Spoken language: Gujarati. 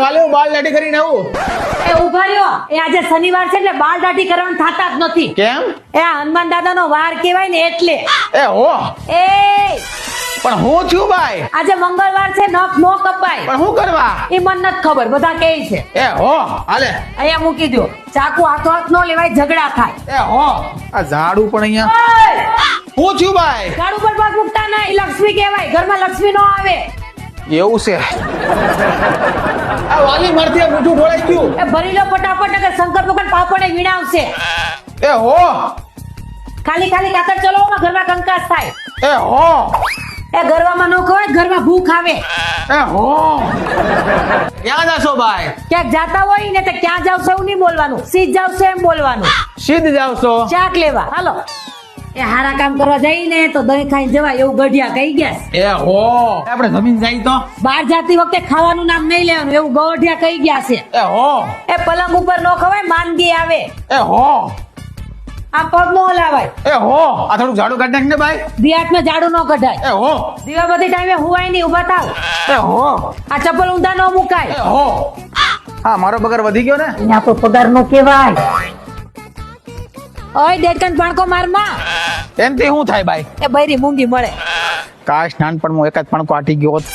વાલી હું બાલ દાઢી કરીને આવું. એ ઉભા રહ્યો. એ આજે શનિવાર છે એટલે બાલ દાઢી કરવાનું થતા જ નથી. કેમ? એ આ હનુમાન દાદાનો વાર કહેવાય ને એટલે. એ હો એ પણ હું છું ભાઈ. આજે મંગળવાર છે, નખ નો કપાય. પણ શું કરવા? એ મને નથી ખબર, બધા કહે છે. એ હો હાલે. અહીંયા મૂકી દો. ચાકુ હાથો હાથ નો લેવાય, ઝઘડા થાય. એ હો આ ઝાડુ પણ અહીંયા. ઓય! હું છું ભાઈ. ઝાડુ પર પગ મૂકતા નહીં, લક્ષ્મી કહેવાય. ઘરમાં લક્ષ્મી નો આવે. એવું છે. આ વાલી મારથી મીઠું ઢોળાઈ ગયું. એ ભરી લો ફટાફટ કે શંકર ભગવાન પાપડે વીણાવશે. એ હો ખાલી ખાલી કાતર ચલાવો, ઘરમાં કંકાસ થાય. એ હો એ ગરવામાં નો ખવાય, ઘરમાં ભૂખ આવે. એ હો ક્યાં જાશો ભાઈ? ક્યાંક જાતા હોય ને તો ક્યાં જાવ છો એવું નહીં બોલવાનું, સીધ જાવ છો એમ બોલવાનું. સીધ જાવશો? ચાક લેવા હાલો. એ હારા કામ કરવા જઈ ને તો દહીં ખાઈને જવાય એવું ગઢિયા કહી ગયા છે. એ હો આપણે જમીન જાય તો બહાર જાતી વખતે ખાવાનું નામ નહીં લેવાનું એવું ગઢિયા કહી ગયા છે. એ હો એ પલંગ ઉપર નો ખવાય, માંદગી આવે. એ હો આ પગ નો હલાવાય. એ હો આ થોડું ઝાડુ કાઢ નાખ ને ભાઈ. દિયાતમાં જાડું નો કઢાય. એ હો દીવાબત્તી ટાઈમે હુવાય નહીં, ઉભા થાવ. એ હો આ ચપ્પલ ઊંધા નો મુકાય. એ હો હા મારો પગાર વધી ગયો ને. અહીંયા તો પગાર નો કહેવાય. ઓય દેડકન પાણકો મારમાં. એનથી શું થાય ભાઈ? એ બૈરી મૂંગી મળે. કાશ નાનપણમાં એકાદ પણકો આટી ગયો હોત.